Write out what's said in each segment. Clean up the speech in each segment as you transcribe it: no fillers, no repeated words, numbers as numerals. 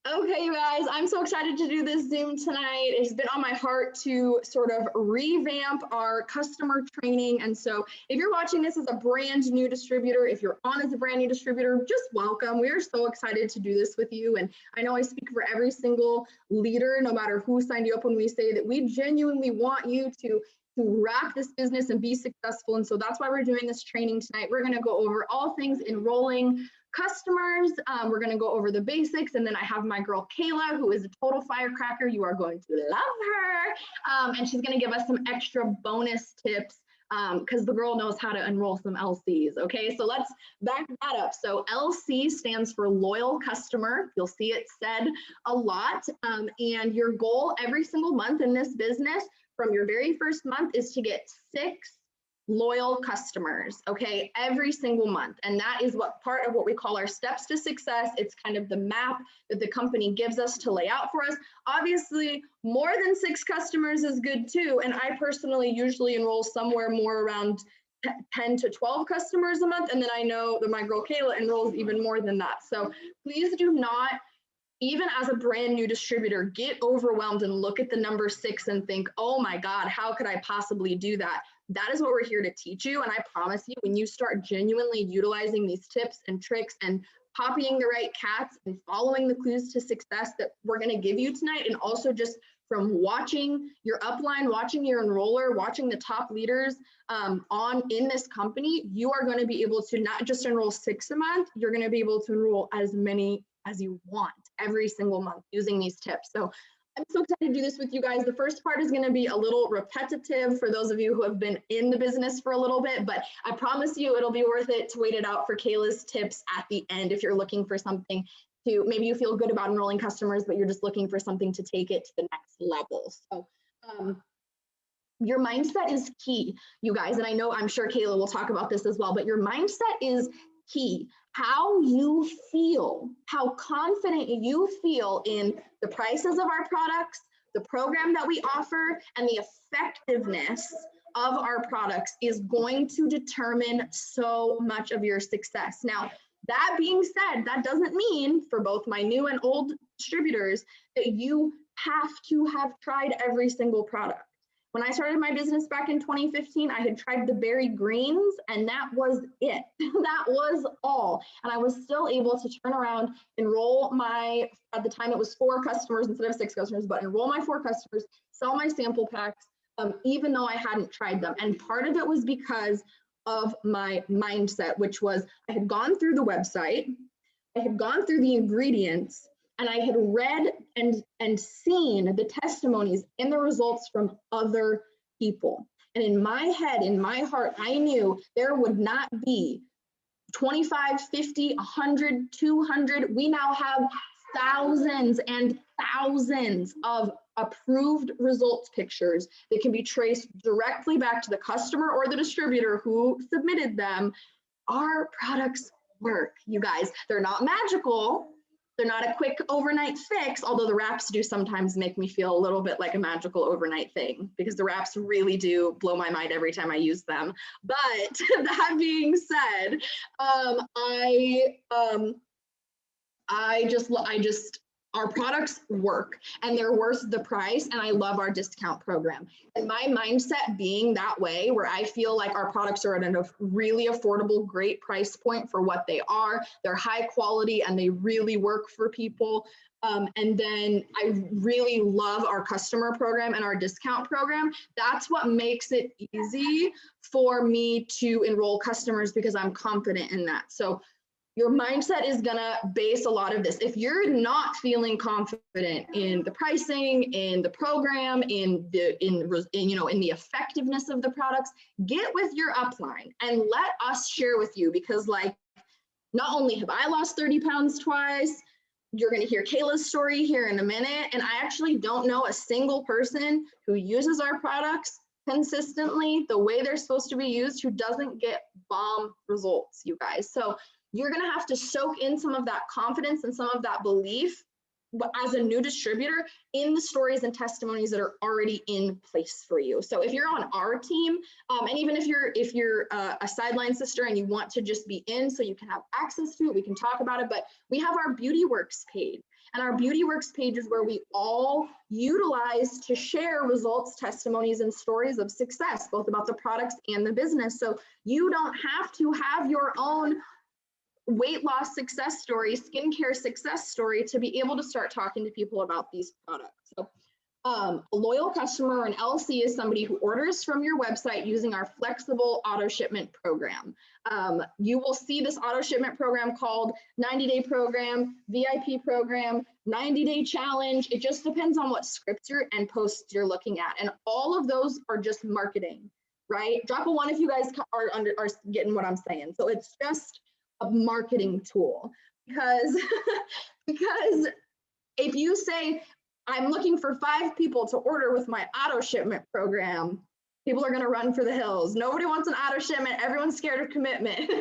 Okay, you guys, I'm so excited to do this Zoom tonight. It's been on my heart to sort of revamp our customer training. And so if you're watching this as a brand new distributor, if you're on as a brand new distributor, just welcome. We are so excited to do this with you. And I know I speak for every single leader, no matter who signed you up, when we say that we genuinely want you to rock this business and be successful. And so that's why we're doing this training tonight. We're going to go over all things enrolling customers. We're going to go over the basics, and then I have my girl Kayla, who is a total firecracker. You are going to love her, and she's going to give us some extra bonus tips because the girl knows how to enroll some LCs. Okay, so let's back that up. So LC stands for loyal customer. You'll see it said a lot, and your goal every single month in this business from your very first month is to get 6 loyal customers, okay, every single month. And that is what part of what we call our steps to success. It's kind of the map that the company gives us to lay out for us. Obviously, more than 6 customers is good too. And I personally usually enroll somewhere more around 10 to 12 customers a month. And then I know that my girl Kayla enrolls even more than that. So please do not, even as a brand new distributor, get overwhelmed and look at the number 6 and think, oh my God, how could I possibly do that? That is what we're here to teach you. And I promise you, when you start genuinely utilizing these tips and tricks and copying the right cats and following the clues to success that we're going to give you tonight, and also just from watching your upline, watching your enroller, watching the top leaders in this company, you are going to be able to not just enroll 6 a month, you're going to be able to enroll as many as you want every single month using these tips. So I'm so excited to do this with you guys. The first part is going to be a little repetitive for those of you who have been in the business for a little bit, but I promise you it'll be worth it to wait it out for Kayla's tips at the end if you're looking for something to, maybe you feel good about enrolling customers, but you're just looking for something to take it to the next level. So your mindset is key, you guys, and I'm sure Kayla will talk about this as well, but your mindset is key. How you feel, how confident you feel in the prices of our products, the program that we offer, and the effectiveness of our products is going to determine so much of your success. Now, that being said, that doesn't mean for both my new and old distributors that you have to have tried every single product. When I started my business back in 2015, I had tried the berry greens, and that was it. That was all. And I was still able to turn around, enroll my, at the time it was 4 customers instead of 6 customers, but enroll my 4 customers, sell my sample packs, even though I hadn't tried them. And part of it was because of my mindset, which was I had gone through the website, I had gone through the ingredients, and I had read and seen the testimonies and the results from other people. And in my head, in my heart, I knew there would not be 25, 50, 100, 200. We now have thousands and thousands of approved results pictures that can be traced directly back to the customer or the distributor who submitted them. Our products work, you guys. They're not magical. They're not a quick overnight fix, although the wraps do sometimes make me feel a little bit like a magical overnight thing, because the wraps really do blow my mind every time I use them. But that being said, our products work and they're worth the price, and I love our discount program. And my mindset being that way, where I feel like our products are at a really affordable, great price point for what they are. They're high quality and they really work for people. And then I really love our customer program and our discount program. That's what makes it easy for me to enroll customers, because I'm confident in that. So your mindset is gonna base a lot of this. If you're not feeling confident in the pricing, in the program, in the effectiveness of the products, get with your upline and let us share with you, because like, not only have I lost 30 pounds twice, you're gonna hear Kayla's story here in a minute, and I actually don't know a single person who uses our products consistently the way they're supposed to be used who doesn't get bomb results, you guys. So you're gonna have to soak in some of that confidence and some of that belief as a new distributor in the stories and testimonies that are already in place for you. So if you're on our team, and even if you're a sideline sister and you want to just be in so you can have access to it, we can talk about it, but we have our Beauty Works page. And our Beauty Works page is where we all utilize to share results, testimonies, and stories of success, both about the products and the business. So you don't have to have your own weight loss success story, skincare success story to be able to start talking to people about these products. So a loyal customer or an LC is somebody who orders from your website using our flexible auto shipment program. You will see this auto shipment program called 90-day program, VIP program, 90-day challenge. It just depends on what scripts and posts you're looking at. And all of those are just marketing, right? Drop a 1 if you guys are getting what I'm saying. So it's just a marketing tool because if you say, I'm looking for 5 people to order with my auto shipment program, people are going to run for the hills. Nobody wants an auto shipment. Everyone's scared of commitment.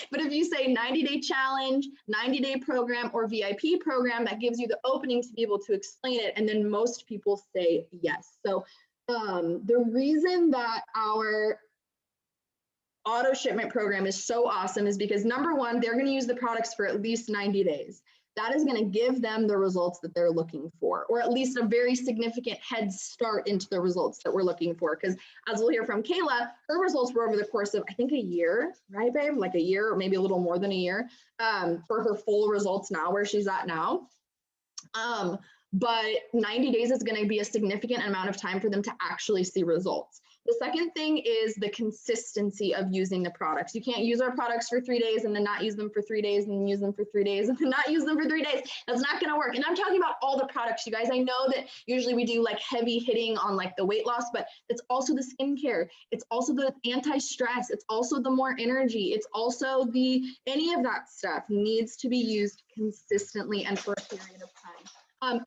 But if you say 90-day challenge, 90-day program, or VIP program, that gives you the opening to be able to explain it. And then most people say yes. So the reason that our auto shipment program is so awesome is because number 1, they're going to use the products for at least 90 days. That is going to give them the results that they're looking for, or at least a very significant head start into the results that we're looking for. Because as we'll hear from Kayla, her results were over the course of, I think, a year, right, babe? Like a year or maybe a little more than a year for her full results now, where she's at now. But 90 days is going to be a significant amount of time for them to actually see results. The second thing is the consistency of using the products. You can't use our products for 3 days and then not use them for 3 days and then use them for 3 days and then not use them for 3 days. That's not going to work. And I'm talking about all the products, you guys. I know that usually we do like heavy hitting on like the weight loss, but it's also the skincare. It's also the anti-stress. It's also the more energy. It's also any of that stuff needs to be used consistently and for a period of time.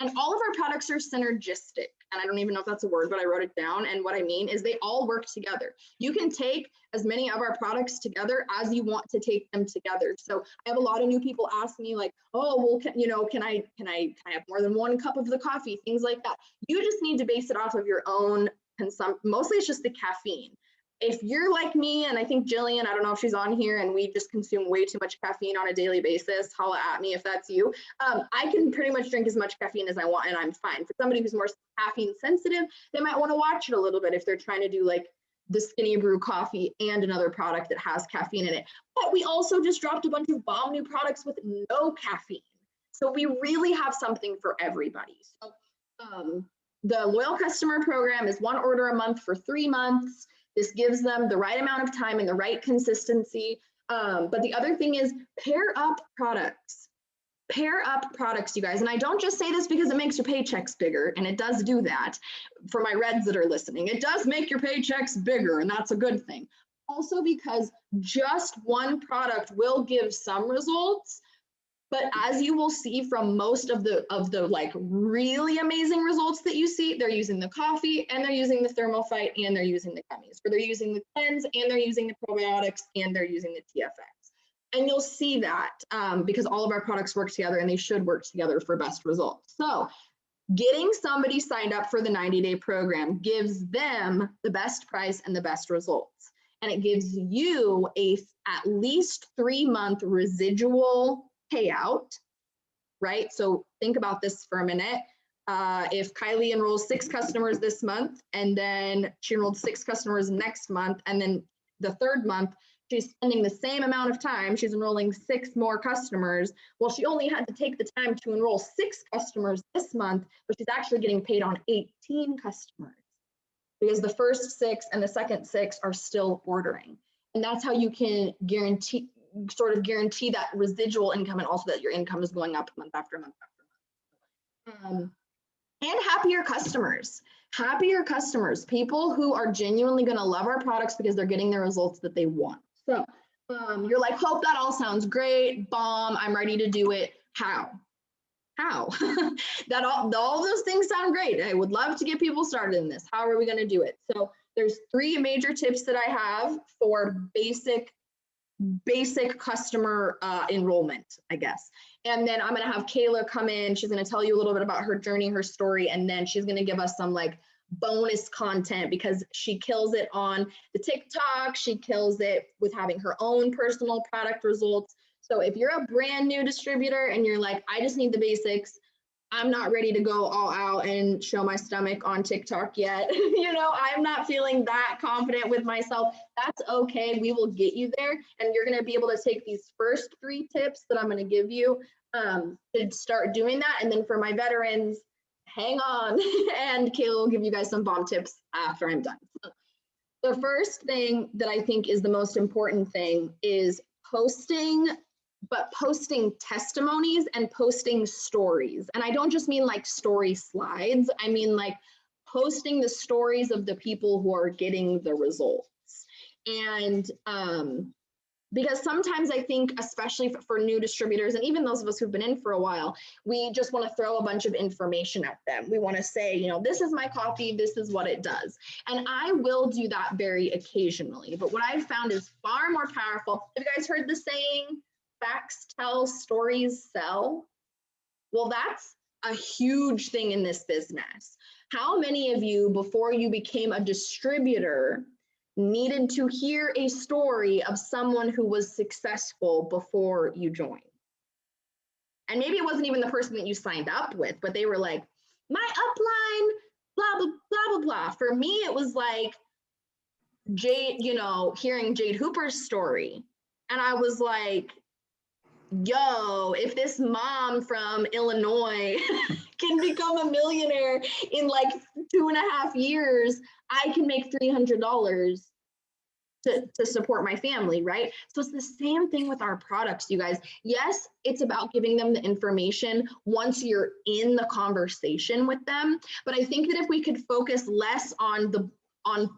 And all of our products are synergistic. And I don't even know if that's a word, but I wrote it down. And what I mean is they all work together. You can take as many of our products together as you want to take them together. So I have a lot of new people ask me like, oh, well, can I have more than 1 cup of the coffee? Things like that. You just need to base it off of your own consumption. Mostly it's just the caffeine. If you're like me, and I think Jillian, I don't know if she's on here, and we just consume way too much caffeine on a daily basis, holla at me if that's you. I can pretty much drink as much caffeine as I want and I'm fine. For somebody who's more caffeine sensitive, they might want to watch it a little bit if they're trying to do like the Skinny Brew coffee and another product that has caffeine in it. But we also just dropped a bunch of bomb new products with no caffeine. So we really have something for everybody. So the loyal customer program is 1 order a month for 3 months. This gives them the right amount of time and the right consistency. But the other thing is pair up products. Pair up products, you guys. And I don't just say this because it makes your paychecks bigger, and it does do that. For my reds that are listening, it does make your paychecks bigger, and that's a good thing. Also because just 1 product will give some results, but as you will see from most of the like really amazing results that you see, they're using the coffee and they're using the Thermophyte and they're using the gummies, or they're using the cleanse and they're using the probiotics and they're using the TFX. And you'll see that because all of our products work together and they should work together for best results. So getting somebody signed up for the 90-day program gives them the best price and the best results. And it gives you at least 3-month residual payout, right? So think about this for a minute. If Kylie enrolls 6 customers this month, and then she enrolled 6 customers next month, and then the 3rd month, she's spending the same amount of time, she's enrolling 6 more customers. Well, she only had to take the time to enroll 6 customers this month, but she's actually getting paid on 18 customers because the first 6 and the second 6 are still ordering. And that's how you can guarantee that residual income, and also that your income is going up month after month after month. And happier customers, people who are genuinely going to love our products because they're getting the results that they want. So you're like, Hope, that all sounds great, bomb, I'm ready to do it. How? That all those things sound great. I would love to get people started in this. How are we going to do it? So there's 3 major tips that I have for basic customer enrollment, I guess. And then I'm going to have Kayla come in. She's going to tell you a little bit about her journey, her story, and then she's going to give us some like bonus content because she kills it on the TikTok. She kills it with having her own personal product results. So if you're a brand new distributor and you're like, I just need the basics, I'm not ready to go all out and show my stomach on TikTok yet. You know, I'm not feeling that confident with myself. That's okay. We will get you there. And you're going to be able to take these first 3 tips that I'm going to give you to start doing that. And then for my veterans, hang on. And Kayla will give you guys some bomb tips after I'm done. The first thing that I think is the most important thing is posting testimonies and posting stories. And I don't just mean like story slides. I mean like posting the stories of the people who are getting the results. And because sometimes I think, especially for new distributors, and even those of us who've been in for a while, we just want to throw a bunch of information at them. We want to say, you know, this is my coffee, this is what it does. And I will do that very occasionally. But what I've found is far more powerful. Have you guys heard the saying, facts tell, stories sell? Well, that's a huge thing in this business. How many of you, before you became a distributor, needed to hear a story of someone who was successful before you joined? And maybe it wasn't even the person that you signed up with, but they were like, my upline, blah, blah, blah, blah, blah. For me, it was like Jade, you know, hearing Jade Hooper's story. And I was like, yo, if this mom from Illinois can become a millionaire in like 2.5 years, I can make $300 to support my family, right? So it's the same thing with our products, you guys. Yes, it's about giving them the information once you're in the conversation with them. But I think that if we could focus less on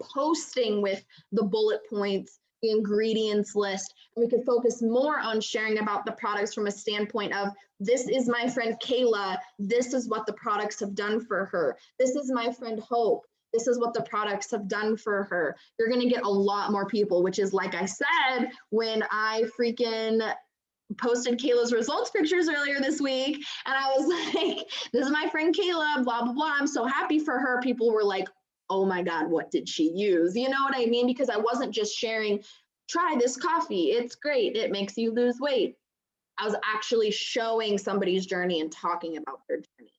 posting with the bullet points, the ingredients list, and we could focus more on sharing about the products from a standpoint of, this is my friend Kayla, this is what the products have done for her. This is my friend Hope, this is what the products have done for her. You're gonna get a lot more people, which is, like I said, when I freaking posted Kayla's results pictures earlier this week, and I was like, this is my friend Kayla, blah, blah, blah. I'm so happy for her. People were like, oh my God, what did she use? You know what I mean? Because I wasn't just sharing, try this coffee, it's great, it makes you lose weight. I was actually showing somebody's journey and talking about their journey.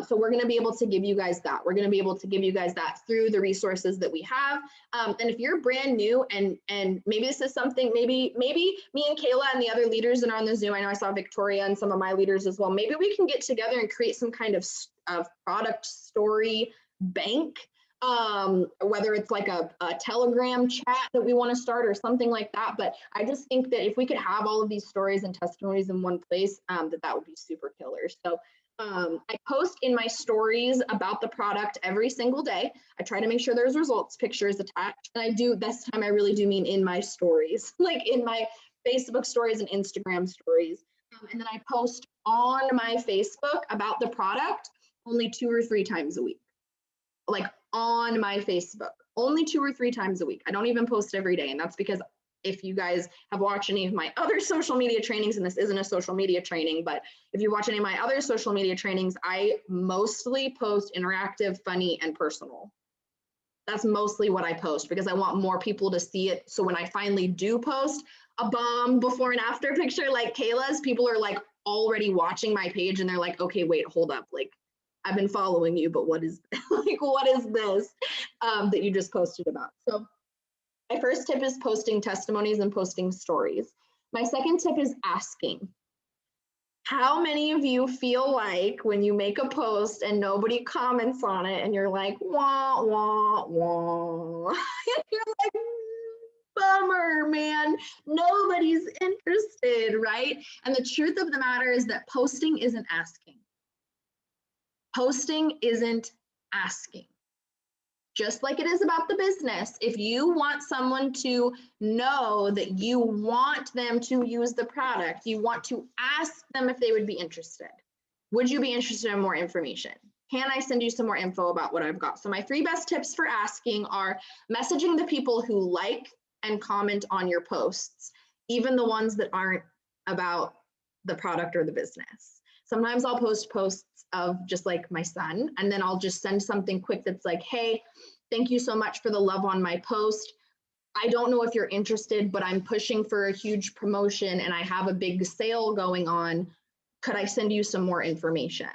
So we're going to be able to give you guys that. We're going to be able to give you guys that through the resources that we have. And if you're brand new and maybe this is something, maybe me and Kayla and the other leaders that are on the Zoom, I know I saw Victoria and some of my leaders as well, maybe we can get together and create some kind of product story bank, whether it's like a Telegram chat that we want to start or something like that. But I just think that if we could have all of these stories and testimonies in one place, that would be super killer. So I post in my stories about the product every single day. I try to make sure there's results pictures attached. And I do, this time I really do mean in my stories, like in my Facebook stories and Instagram stories. And then I post on my Facebook about the product only 2 or 3 times a week. Like on my Facebook, only 2 or 3 times a week. I don't even post every day. And that's because if you guys have watched any of my other social media trainings, and this isn't a social media training, but if you watch any of my other social media trainings, I mostly post interactive, funny, and personal. That's mostly what I post because I want more people to see it. So when I finally do post a bomb before and after picture like Kayla's, people are like already watching my page and they're like, okay, wait, hold up. Like, I've been following you, but what is like, what is this that you just posted about? So my first tip is posting testimonies and posting stories. My second tip is asking. How many of you feel like when you make a post and nobody comments on it and you're like, wah, wah, wah, you're like, bummer, man, nobody's interested, right? And the truth of the matter is that posting isn't asking. Posting isn't asking. Just like it is about the business, if you want someone to know that you want them to use the product, you want to ask them if they would be interested. Would you be interested in more information? Can I send you some more info about what I've got? So my 3 best tips for asking are messaging the people who like and comment on your posts, even the ones that aren't about the product or the business. Sometimes I'll post posts of just like my son, and then I'll just send something quick that's like, hey, thank you so much for the love on my post. I don't know if you're interested, but I'm pushing for a huge promotion and I have a big sale going on. Could I send you some more information?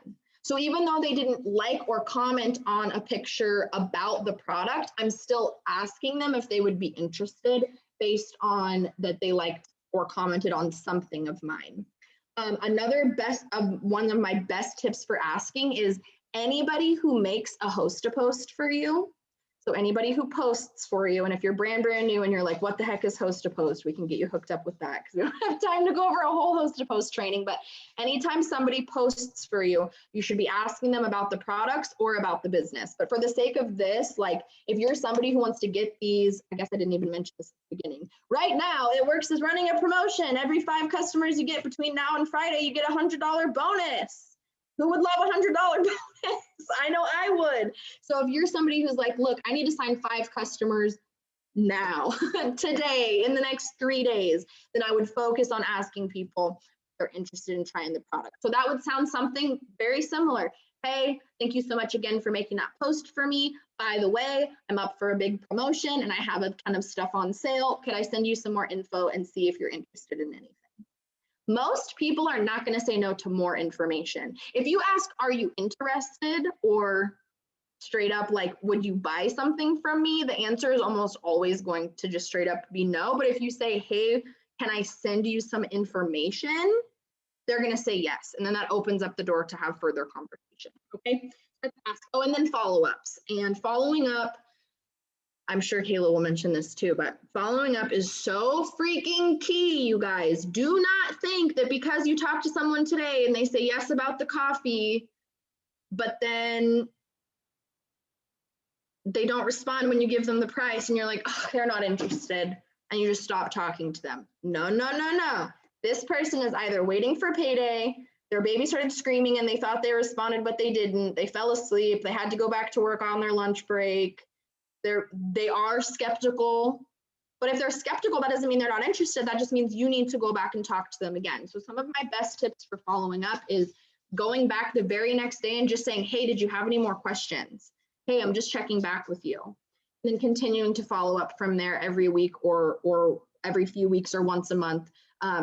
So even though they didn't like or comment on a picture about the product, I'm still asking them if they would be interested based on that they liked or commented on something of mine. One of my best tips for asking is anybody who makes a host-a-post for you. So anybody who posts for you, and if you're brand new and you're like, what the heck is host-a-post? We can get you hooked up with that because we don't have time to go over a whole host-a-post training. But anytime somebody posts for you, you should be asking them about the products or about the business. But for the sake of this, like if you're somebody who wants to get these, I guess I didn't even mention this at the beginning. Right now, It Works is running a promotion. Every 5 customers you get between now and Friday, you get a $100 bonus. Who would love a $100 bonus? I know I would. So if you're somebody who's like, look, I need to sign 5 customers now, today, in the next 3 days, then I would focus on asking people if they're interested in trying the product. So that would sound something very similar. Hey, thank you so much again for making that post for me. By the way, I'm up for a big promotion and I have a ton of stuff on sale. Could I send you some more info and see if you're interested in anything? Most people are not going to say no to more information. If you ask, are you interested, or straight up like, would you buy something from me? The answer is almost always going to just straight up be no. But if you say, hey, can I send you some information? They're going to say yes. And then that opens up the door to have further conversation. Okay. Let's ask. Oh, and then follow-ups. And following up, I'm sure Kayla will mention this too, but following up is so freaking key, you guys. Do not think that because you talk to someone today and they say yes about the coffee, but then they don't respond when you give them the price and you're like, oh, they're not interested, and you just stop talking to them. No, no, no, no. This person is either waiting for payday, their baby started screaming and they thought they responded, but they didn't. They fell asleep. They had to go back to work on their lunch break. They are skeptical, but if they're skeptical, that doesn't mean they're not interested. That just means you need to go back and talk to them again. So some of my best tips for following up is going back the very next day and just saying, hey, did you have any more questions? Hey, I'm just checking back with you. And then continuing to follow up from there every week or every few weeks or once a month,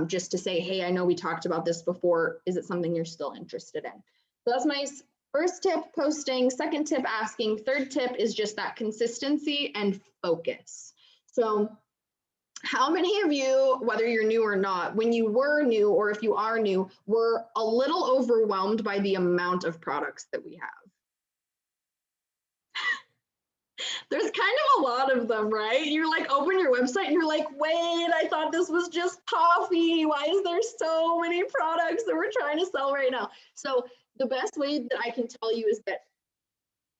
just to say, hey, I know we talked about this before. Is it something you're still interested in? So that's my first tip, posting. Second tip, asking. Third tip is just that consistency and focus. So how many of you, whether you're new or not, when you were new or if you are new, were a little overwhelmed by the amount of products that we have? There's kind of a lot of them, right? You like open your website and you're like, wait, I thought this was just coffee. Why is there so many products that we're trying to sell right now? So the best way that I can tell you is that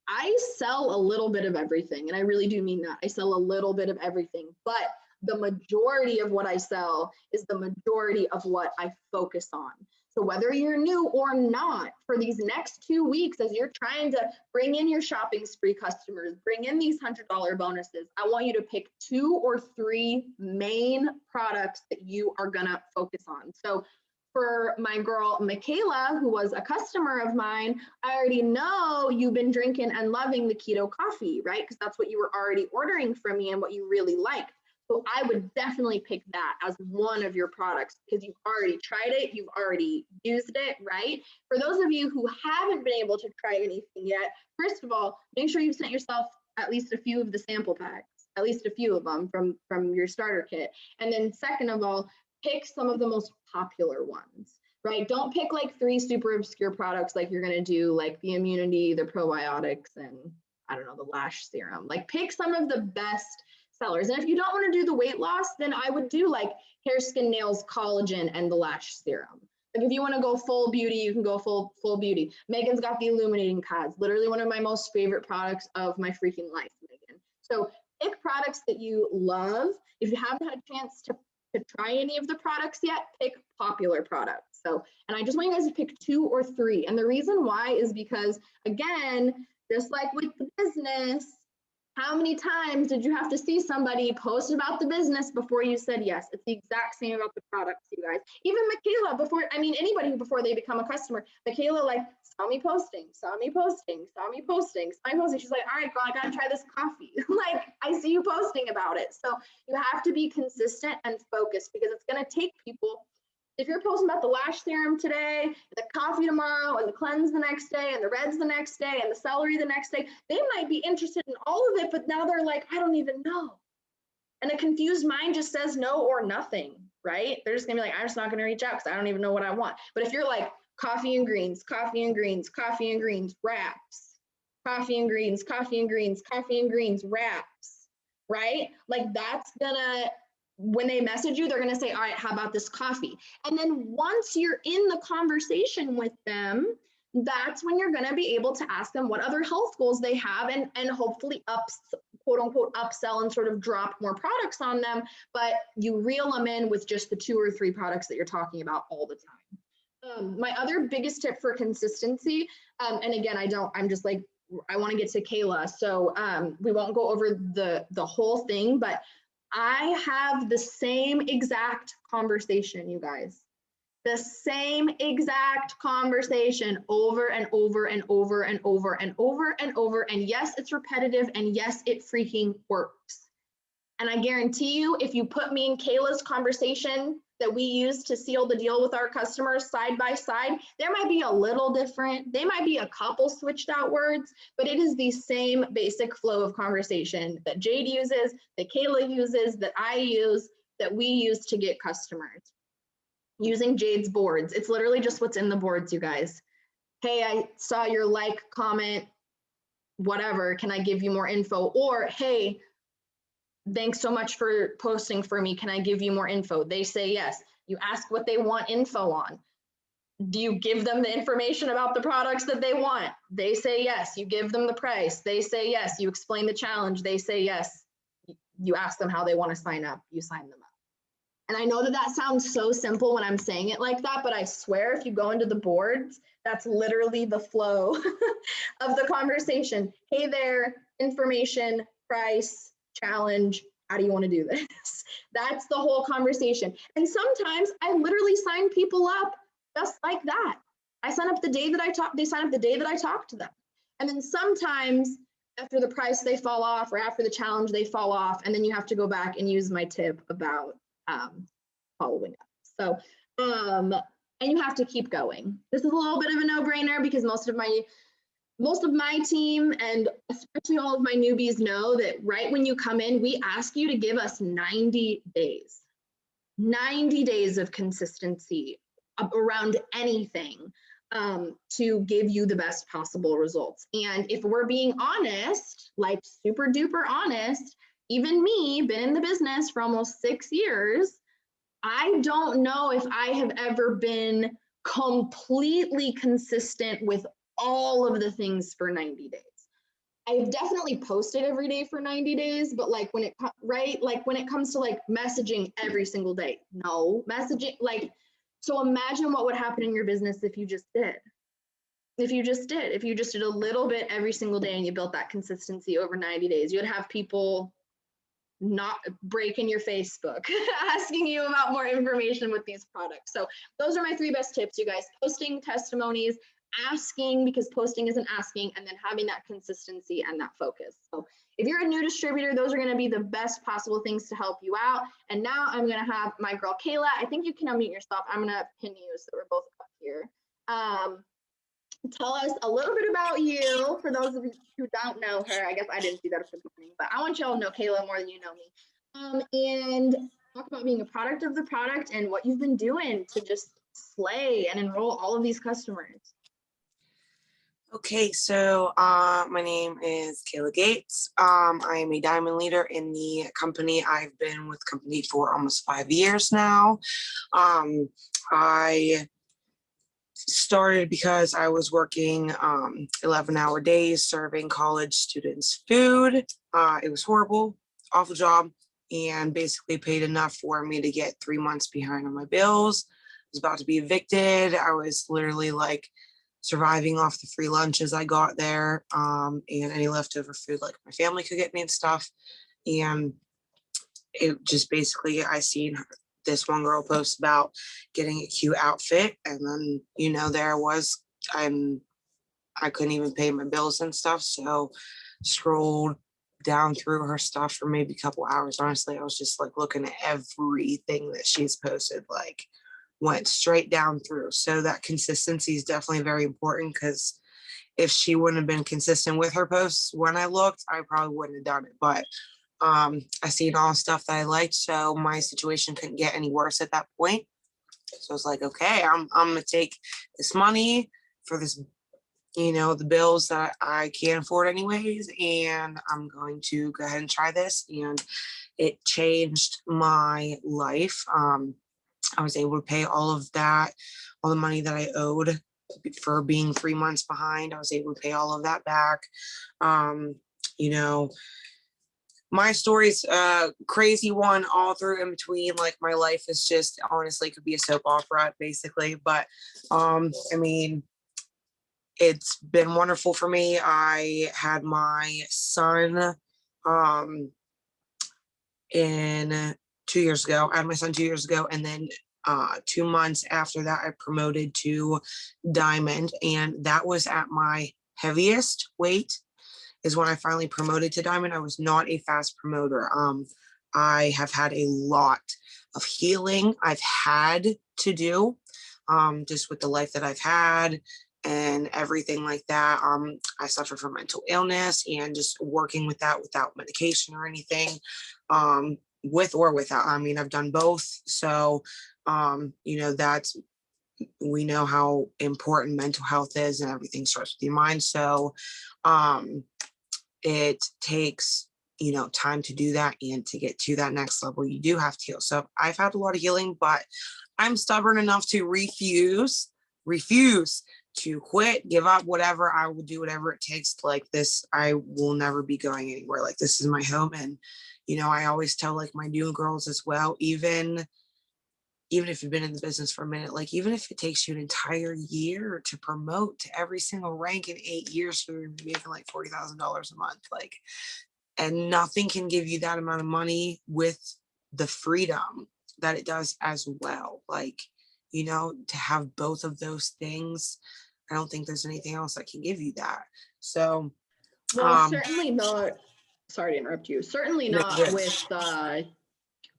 I sell a little bit of everything, and I really do mean that. I sell a little bit of everything, but the majority of what I sell is the majority of what I focus on. So whether you're new or not, for these next 2 weeks, as you're trying to bring in your shopping spree customers, bring in these $100 bonuses, I want you to pick 2 or 3 main products that you are gonna focus on. So for my girl, Michaela, who was a customer of mine, I already know you've been drinking and loving the keto coffee, right? Because that's what you were already ordering from me and what you really like. So I would definitely pick that as one of your products because you've already tried it, you've already used it, right? For those of you who haven't been able to try anything yet, first of all, make sure you've sent yourself at least a few of the sample packs, at least a few of them from your starter kit. And then second of all, pick some of the most popular ones, right? Don't pick like 3 super obscure products like you're gonna do like the immunity, the probiotics, and I don't know, the lash serum. Like pick some of the best sellers. And if you don't want to do the weight loss, then I would do like hair, skin, nails, collagen, and the lash serum. Like if you want to go full beauty, you can go full beauty. Megan's got the illuminating pads, literally one of my most favorite products of my freaking life, Megan. So pick products that you love. If you haven't had a chance to try any of the products yet, pick popular products. So, and I just want you guys to pick 2 or 3. And the reason why is because, again, just like with the business, How many times did you have to see somebody post about the business before you said yes? It's the exact same about the products, you guys. Even Michaela, before, I mean, anybody before they become a customer, Michaela like saw me posting, saw me posting, saw me posting, saw me posting. She's like, all right, girl, I gotta try this coffee. Like, I see you posting about it. So you have to be consistent and focused because it's gonna take people. If you're posting about the lash serum today, the coffee tomorrow, and the cleanse the next day, and the reds the next day, and the celery the next day, they might be interested in all of it, but now they're like, I don't even know. And a confused mind just says no or nothing, right? They're just gonna be like, I'm just not gonna reach out because I don't even know what I want. But if you're like, coffee and greens, coffee and greens, coffee and greens, wraps, coffee and greens, coffee and greens, coffee and greens, wraps, right? Like that's gonna, when they message you, they're going to say, all right, how about this coffee? And then once you're in the conversation with them, that's when you're going to be able to ask them what other health goals they have and hopefully quote unquote upsell and sort of drop more products on them. But you reel them in with just the 2 or 3 products that you're talking about all the time. My other biggest tip for consistency, and again, I'm just like, I want to get to Kayla. So we won't go over the whole thing, but I have the same exact conversation, you guys. The same exact conversation over and over and over and over and over and over. And yes, it's repetitive. And yes, it freaking works. And I guarantee you, if you put me and Kayla's conversation that we use to seal the deal with our customers side by side, there might be a little different. They might be a couple switched out words, but it is the same basic flow of conversation that Jade uses, that Kayla uses, that I use, that we use to get customers. Using Jade's boards. It's literally just what's in the boards, you guys. Hey, I saw your like, comment, whatever. Can I give you more info? Or, hey, thanks so much for posting for me. Can I give you more info? They say yes. You ask what they want info on. Do you give them the information about the products that they want? They say yes. You give them the price. They say yes. You explain the challenge. They say yes. You ask them how they want to sign up. You sign them up. And I know that that sounds so simple when I'm saying it like that, but I swear if you go into the boards, that's literally the flow of the conversation. Hey there, information, price, challenge, how do you want to do this? That's the whole conversation. And sometimes I literally sign people up just like that. I sign up the day that I talk, they sign up the day that I talk to them. And then sometimes after the price, they fall off, or after the challenge, they fall off. And then you have to go back and use my tip about following up. So, and you have to keep going. This is a little bit of a no-brainer because most of my team and especially all of my newbies know that right when you come in, we ask you to give us 90 days. 90 days of consistency around anything to give you the best possible results. And if we're being honest, like super duper honest, even me, been in the business for almost 6 years, I don't know if I have ever been completely consistent with all of the things for 90 days. I've definitely posted every day for 90 days, but like when it comes to like messaging every single day, no messaging, like, so imagine what would happen in your business if you just did. If you just did a little bit every single day and you built that consistency over 90 days, you'd have people not breaking your Facebook, asking you about more information with these products. So those are my 3 best tips, you guys. Posting testimonies, asking, because posting isn't asking, and then having that consistency and that focus. So if you're a new distributor, those are going to be the best possible things to help you out. And now I'm going to have my girl Kayla. I think you can unmute yourself. I'm going to pin you so we're both up here. Tell us a little bit about you for those of you who don't know her. I guess I didn't see that at the beginning, but I want y'all to know Kayla more than you know me. And talk about being a product of the product and what you've been doing to just slay and enroll all of these customers. Okay, so my name is Kayla Gates. I am a diamond leader in the company. I've been with the company for almost 5 years now. I started because I was working 11-hour days serving college students food. It was horrible, awful job, and basically paid enough for me to get 3 months behind on my bills. I was about to be evicted. I was literally like surviving off the free lunches I got there, and any leftover food like my family could get me and stuff. And it just basically, I seen this one girl post about getting a cute outfit, and then, you know, there I was, I couldn't even pay my bills and stuff, so scrolled down through her stuff for maybe a couple hours. Honestly, I was just like looking at everything that she's posted, like went straight down through. So that consistency is definitely very important, because if she wouldn't have been consistent with her posts when I looked, I probably wouldn't have done it. But I seen all stuff that I liked, so my situation couldn't get any worse at that point. So I was like, okay, I'm gonna take this money for this, you know, the bills that I can't afford anyways, and I'm going to go ahead and try this. And it changed my life. I was able to pay all of that, all the money that I owed for being 3 months behind. I was able to pay all of that back. You know, my story's a crazy one all through in between. Like, my life is just, honestly, could be a soap opera basically. But I mean, it's been wonderful for me. I had my son in 2 years ago. I had my son 2 years ago, and then 2 months after that, I promoted to Diamond, and that was at my heaviest weight is when I finally promoted to Diamond. I was not a fast promoter. I have had a lot of healing I've had to do, just with the life that I've had and everything like that. I suffer from mental illness, and just working with that without medication or anything, with or without. I mean, I've done both. So, you know, we know how important mental health is, and everything starts with your mind. So, it takes, you know, time to do that, and to get to that next level, you do have to heal. So I've had a lot of healing, but I'm stubborn enough to refuse to quit, give up, whatever. I will do whatever it takes. Like this, I will never be going anywhere. Like, this is my home. And, you know, I always tell like my new girls as well, even if you've been in the business for a minute, like, even if it takes you an entire year to promote to every single rank in 8 years, so you're making like $40,000 a month, like, and nothing can give you that amount of money with the freedom that it does as well. Like, you know, to have both of those things, I don't think there's anything else that can give you that. So, well, certainly not. Sorry to interrupt you. Certainly not with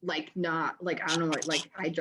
like, not like, I don't know, like I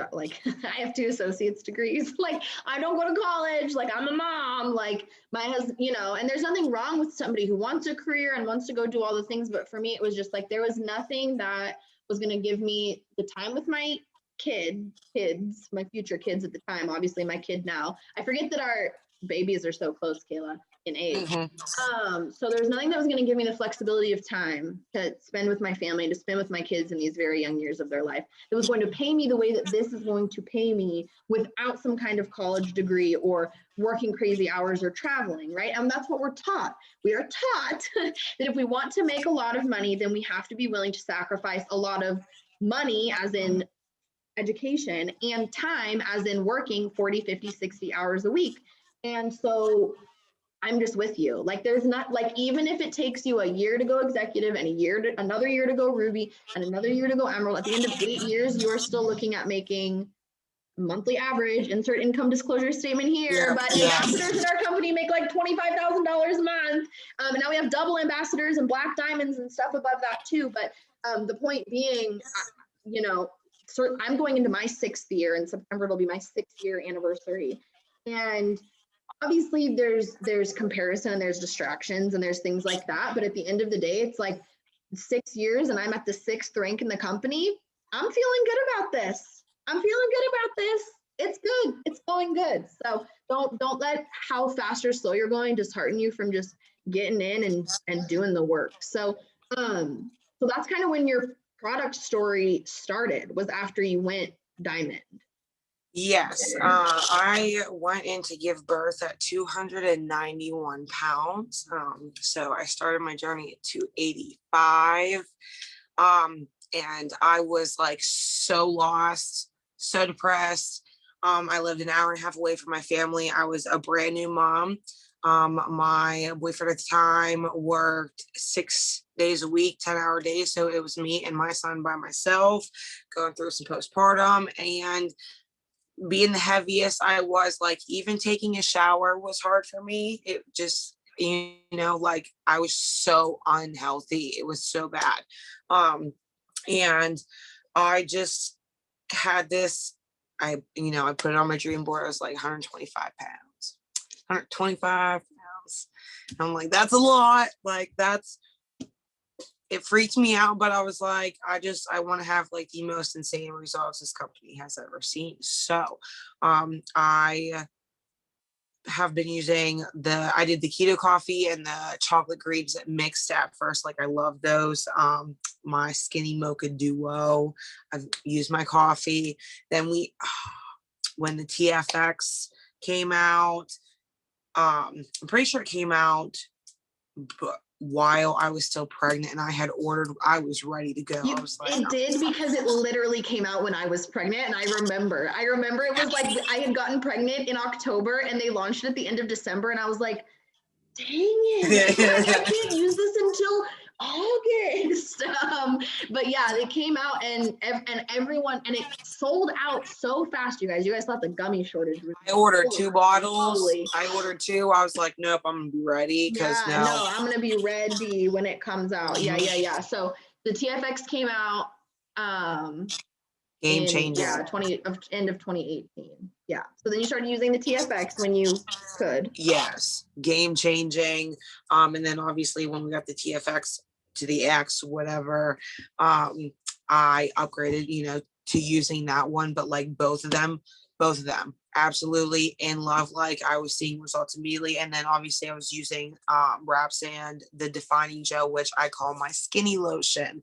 have 2 associate's degrees. Like, I don't go to college. Like, I'm a mom. Like, my husband, you know, and there's nothing wrong with somebody who wants a career and wants to go do all the things. But for me, it was just like, there was nothing that was going to give me the time with my kids, my future kids at the time. Obviously, my kid now. I forget that our babies are so close, Kayla, in age. So there's nothing that was going to give me the flexibility of time to spend with my family, to spend with my kids in these very young years of their life. It was going to pay me the way that this is going to pay me without some kind of college degree or working crazy hours or traveling, right? And that's what we're taught. We are taught that if we want to make a lot of money, then we have to be willing to sacrifice a lot of money, as in education, and time, as in working 40, 50, 60 hours a week. And so I'm just with you. Like, there's not, like, even if it takes you a year to go executive and another year to go Ruby and another year to go Emerald, at the end of 8 years, you are still looking at making monthly average, insert income disclosure statement here, but ambassadors in our company make like $25,000 a month. And now we have double ambassadors and black diamonds and stuff above that too. But the point being, you know, I'm going into my 6th year. In September, it'll be my 6th-year anniversary. And obviously there's comparison and there's distractions and there's things like that. But at the end of the day, it's like 6 years and I'm at the 6th rank in the company. I'm feeling good about this. It's good. It's going good. So don't let how fast or slow you're going dishearten you from just getting in and doing the work. So that's kind of when your product story started, was after you went Diamond. Yes, I went in to give birth at 291 pounds. So I started my journey at 285. And I was like so lost, so depressed. I lived an hour and a half away from my family. I was a brand new mom. My boyfriend at the time worked 6 days a week, 10-hour days. So it was me and my son by myself going through some postpartum, and being the heaviest I was, like, even taking a shower was hard for me. It just, like, I was so unhealthy. It was so bad. And I just had this, I put it on my dream board. I was like 125 pounds, 125 pounds. And I'm like, that's a lot. Like, it freaked me out, but I was like, I want to have like the most insane results this company has ever seen. So, I have been using I did the keto coffee and the chocolate grapes mixed at first. Like, I love those. My skinny mocha duo, I've used my coffee. Then when the TFX came out, I'm pretty sure it came out while I was still pregnant, and I was ready to go. I was like, it did, because it literally came out when I was pregnant. And I remember it was like, I had gotten pregnant in October and they launched it at the end of December. And I was like, dang it, I can't use this until August. But yeah, it came out and everyone, and it sold out so fast, you guys thought the gummy shortage was I ordered 2 bottles. I ordered 2. I was like, nope, I'm gonna be ready, because I'm gonna be ready when it comes out. Yeah. So the TFX came out game changer. End of 2018. Yeah. So then you started using the TFX when you could. Yes, game changing. And then obviously when we got the TFX to the X, whatever, I upgraded, to using that one. But like both of them, absolutely in love. Like, I was seeing results immediately. And then obviously I was using wraps and the defining gel, which I call my skinny lotion.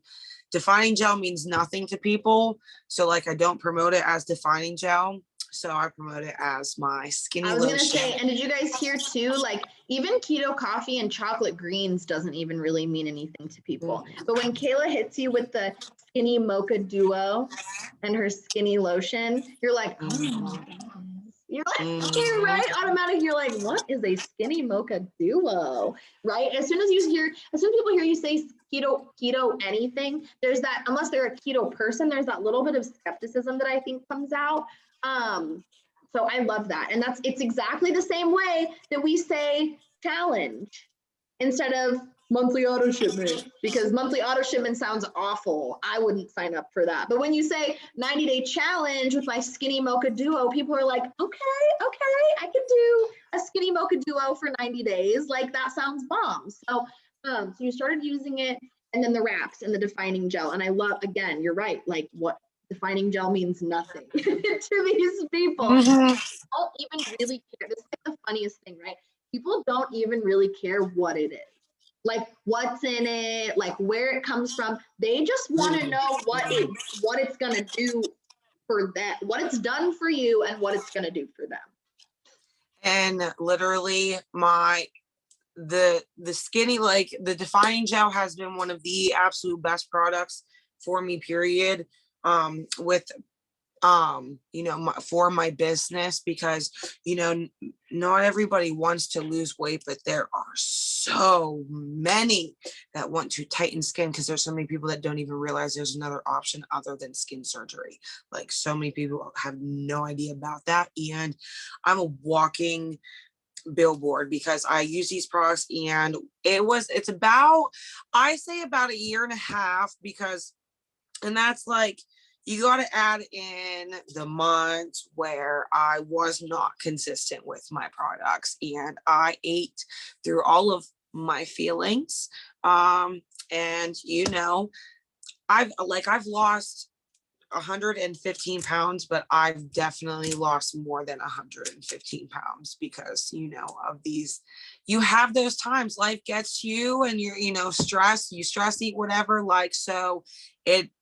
Defining gel means nothing to people, so like I don't promote it as defining gel. So I promote it as my skinny lotion. I was gonna say, and did you guys hear too, like, even keto coffee and chocolate greens doesn't even really mean anything to people. But when Kayla hits you with the skinny mocha duo and her skinny lotion, you're like, oh, you're like, okay, right? Automatic, you're like, what is a skinny mocha duo? Right? As soon as people hear you say keto anything, there's that, unless they're a keto person, there's that little bit of skepticism that I think comes out. So I love that. And it's exactly the same way that we say challenge instead of monthly auto shipment, because monthly auto shipment sounds awful. I wouldn't sign up for that. But when you say 90-day challenge with my skinny mocha duo, people are like, okay, I can do a skinny mocha duo for 90 days. Like, that sounds bomb. So you started using it, and then the wraps and the defining gel. And I love, again, you're right. Like, what defining gel means nothing to these people. Don't even really care. This is like the funniest thing, right? People don't even really care what it is. Like, what's in it, like where it comes from. They just want to know what it's gonna do for them, what it's done for you, and what it's gonna do for them. And literally the skinny, like the defining gel has been one of the absolute best products for me, period. For my business, because not everybody wants to lose weight, but there are so many that want to tighten skin, because there's so many people that don't even realize there's another option other than skin surgery. Like, so many people have no idea about that, and I'm a walking billboard, because I use these products, and it's about, I say about a year and a half, and that's like, you got to add in the months where I was not consistent with my products, and I ate through all of my feelings. And I've lost 115 pounds, but I've definitely lost more than 115 pounds, because of these, you have those times life gets you, and you're stress eat, whatever, like, so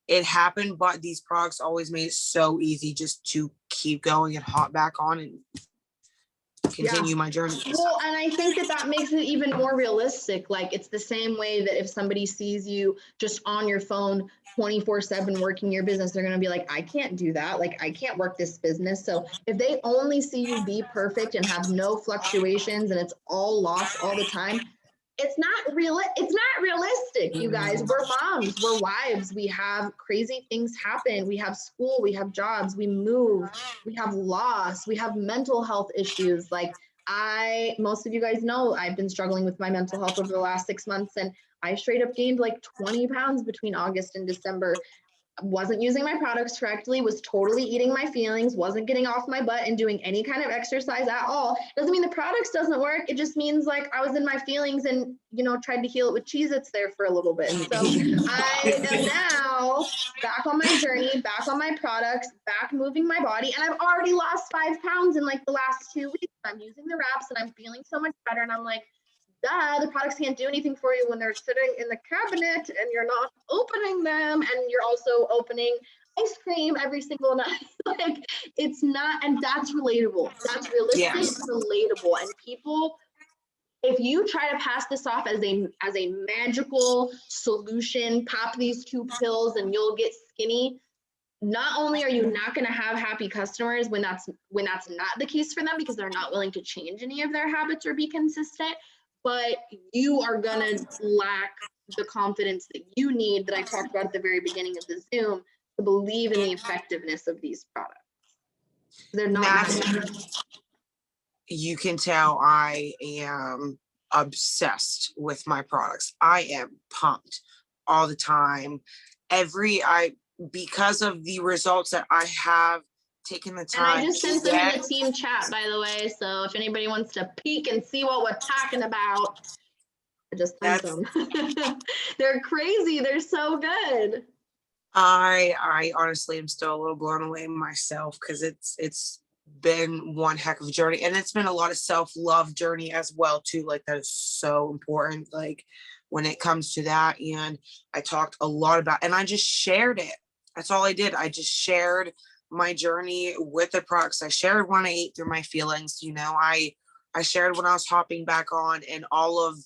it happened. But these products always made it so easy just to keep going and hop back on and continue my journey. Well, and I think that makes it even more realistic. Like, it's the same way that if somebody sees you just on your phone 24/7 working your business, they're going to be like, I can't do that. Like, I can't work this business. So if they only see you be perfect and have no fluctuations and it's all loss all the time, it's not realistic, you guys. We're moms, we're wives, we have crazy things happen, we have school, we have jobs, we move, we have loss, we have mental health issues. Like, most of you guys know I've been struggling with my mental health over the last 6 months, and I straight up gained like 20 pounds between August and December. Wasn't using my products correctly, was totally eating my feelings, wasn't getting off my butt and doing any kind of exercise at all. Doesn't mean the products doesn't work. It just means like I was in my feelings and, tried to heal it with Cheez-Its there for a little bit. So I am now back on my journey, back on my products, back moving my body. And I've already lost 5 pounds in like the last 2 weeks. I'm using the wraps and I'm feeling so much better. And I'm like, duh, the products can't do anything for you when they're sitting in the cabinet and you're not opening them, and you're also opening ice cream every single night. Like, it's not, and that's relatable. That's realistic, Yes. relatable. And people, if you try to pass this off as a magical solution, pop these 2 pills and you'll get skinny, not only are you not going to have happy customers when that's not the case for them because they're not willing to change any of their habits or be consistent, but you are going to lack the confidence that you need, that I talked about at the very beginning of the Zoom, to believe in the effectiveness of these products. They're not. You can tell I am obsessed with my products. I am pumped all the time. Because of the results that I have taken the time. And I just sent them in the team chat, by the way. So if anybody wants to peek and see what we're talking about, I just sent them. They're crazy. They're so good. I honestly am still a little blown away myself, because it's been one heck of a journey, and it's been a lot of self-love journey as well too. Like, that is so important, like, when it comes to that. And I talked a lot about, and I just shared it. That's all I did. I just shared my journey with the products. I shared when I ate through my feelings. I shared when I was hopping back on, and all of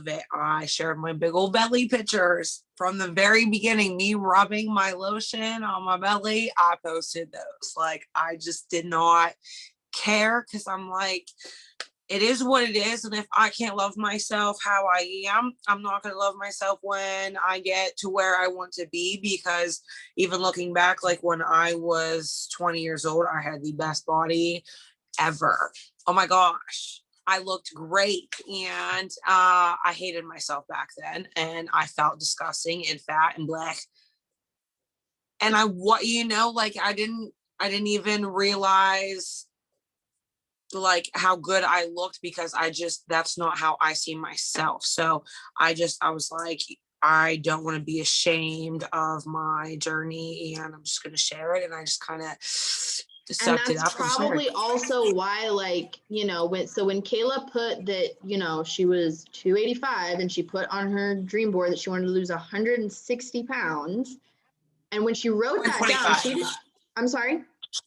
it. I shared my big old belly pictures from the very beginning, me rubbing my lotion on my belly. I posted those. Like, I just did not care, because I'm like, it is what it is. And if I can't love myself how I am, I'm not going to love myself when I get to where I want to be. Because even looking back, like when I was 20 years old, I had the best body ever. Oh my gosh. I looked great, and I hated myself back then, and I felt disgusting and fat and black. And I didn't even realize like how good I looked, because that's not how I see myself. So I was like, I don't want to be ashamed of my journey, and I'm just going to share it. And I just kind of sucked it up. And that's probably also why, like, when Kayla put that, she was 285 and she put on her dream board that she wanted to lose 160 pounds. And when she wrote that down, I'm sorry?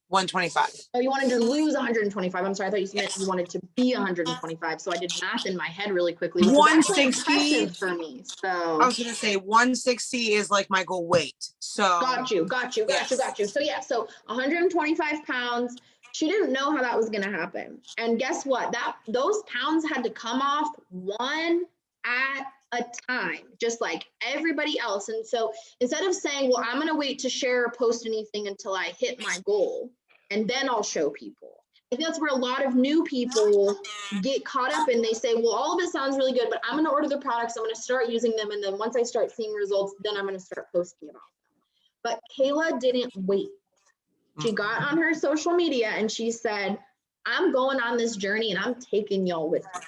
125. Oh, you wanted to lose 125. I'm sorry. I thought you meant you wanted to be 125. So I did math in my head really quickly. 160 for me. So I was going to say 160 is like my goal weight. So got you. So yeah, so 125 pounds. She didn't know how that was going to happen. And guess what? Those pounds had to come off one at a time, just like everybody else. And so instead of saying, well, I'm going to wait to share or post anything until I hit my goal, and then I'll show people. I think that's where a lot of new people get caught up, and they say, well, all of it sounds really good, but I'm going to order the products. I'm going to start using them. And then once I start seeing results, then I'm going to start posting about them. But Kayla didn't wait. She got on her social media and she said, I'm going on this journey and I'm taking y'all with me.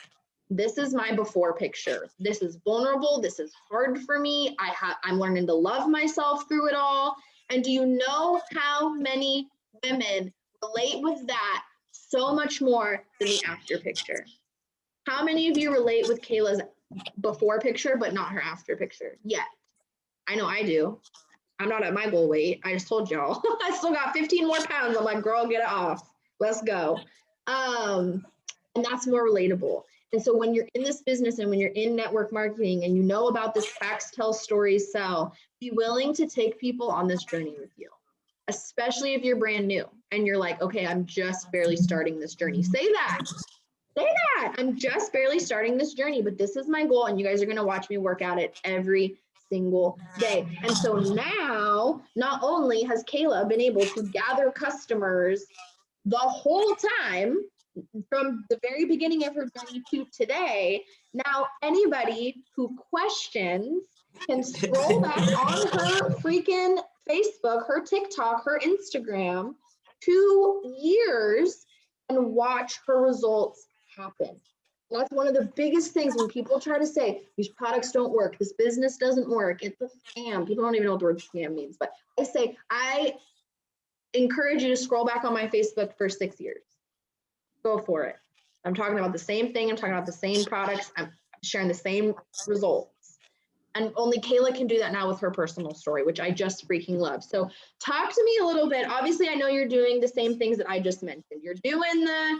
This is my before picture. This is vulnerable. This is hard for me. I'm learning to love myself through it all. And do you know how many women relate with that so much more than the after picture? How many of you relate with Kayla's before picture, but not her after picture yet? I know I do. I'm not at my goal weight. I just told y'all. I still got 15 more pounds. I'm like, girl, get it off. Let's go. And that's more relatable. And so when you're in this business and when you're in network marketing and you know about this facts, tell, stories, sell, be willing to take people on this journey with you, especially if you're brand new and you're like, okay, I'm just barely starting this journey. Say that. I'm just barely starting this journey, but this is my goal. And you guys are going to watch me work at it every single day. And so now, not only has Kayla been able to gather customers the whole time, from the very beginning of her journey to today, now anybody who questions can scroll back on her freaking Facebook, her TikTok, her Instagram, 2 years and watch her results happen. That's one of the biggest things when people try to say these products don't work, this business doesn't work, it's a scam. People don't even know what the word scam means, but I say, I encourage you to scroll back on my Facebook for 6 years. Go for it. I'm talking about the same thing. I'm talking about the same products. I'm sharing the same results. And only Kayla can do that now with her personal story, which I just freaking love. So talk to me a little bit. Obviously, I know you're doing the same things that I just mentioned. You're doing the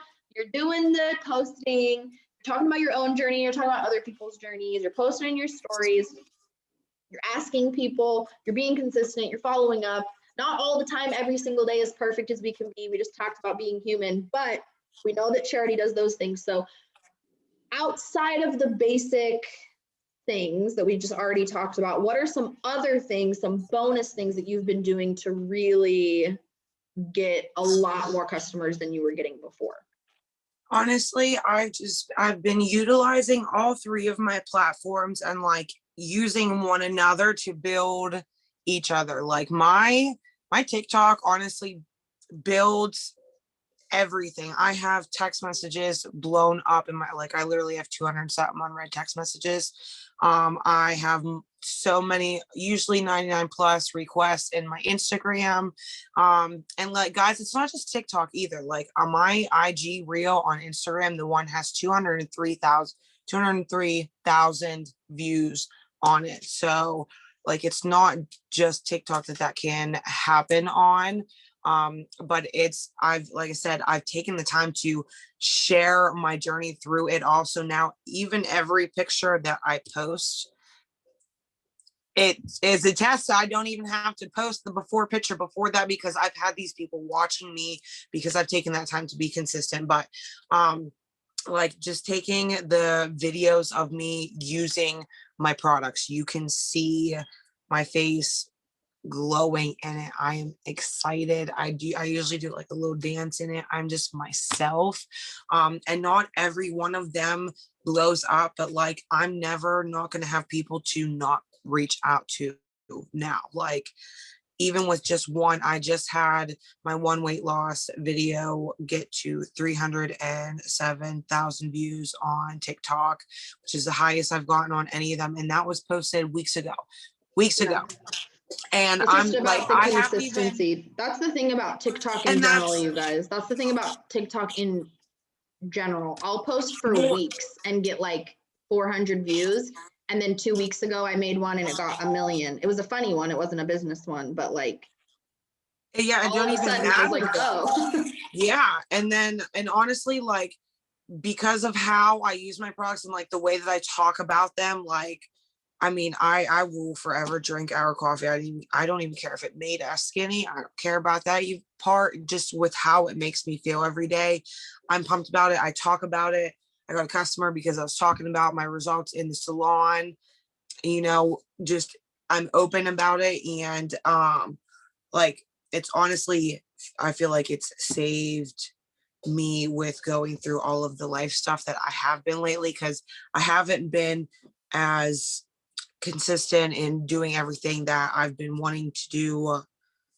posting, you're talking about your own journey, you're talking about other people's journeys, you're posting in your stories, you're asking people, you're being consistent, you're following up. Not all the time, every single day is perfect as we can be. We just talked about being human, but we know that Charity does those things. So outside of the basic things that we just already talked about, what are some other things, some bonus things that you've been doing to really get a lot more customers than you were getting before? Honestly, I've been utilizing all 3 of my platforms and like using one another to build each other. Like my TikTok honestly builds everything. I have text messages blown up in my, like I literally have 200 something unread text messages. I have so many, usually 99 plus requests in my Instagram. And like, guys, it's not just TikTok either. Like on my IG reel on Instagram, the one has 203,000 views on it. So like, it's not just TikTok that can happen on. But like I said, I've taken the time to share my journey through it. Also now, even every picture that I post, it is a test. I don't even have to post the before picture before that because I've had these people watching me because I've taken that time to be consistent. But, like just taking the videos of me using my products, you can see my face glowing in it. I am excited. I usually do like a little dance in it. I'm just myself. And not every one of them blows up, but like I'm never not going to have people to not reach out to now. Like even with just one, I just had my one weight loss video get to 307,000 views on TikTok, which is the highest I've gotten on any of them. And that was posted weeks ago. And it's I'm just like, about the I have consistency. That's the thing about TikTok in general, you guys. That's the thing about TikTok in general. I'll post for weeks and get like 400 views. And then 2 weeks ago, I made one and it got 1 million. It was a funny one. It wasn't a business one, but like, yeah, I don't even I was like, oh. Yeah. And honestly, like, because of how I use my products and like the way that I talk about them, like, I mean, I will forever drink our coffee. I don't even care if it made us skinny. I don't care about that part, just with how it makes me feel every day. I'm pumped about it. I talk about it. I got a customer because I was talking about my results in the salon, just I'm open about it. And like, it's honestly, I feel like it's saved me with going through all of the life stuff that I have been lately, because I haven't been as consistent in doing everything that I've been wanting to do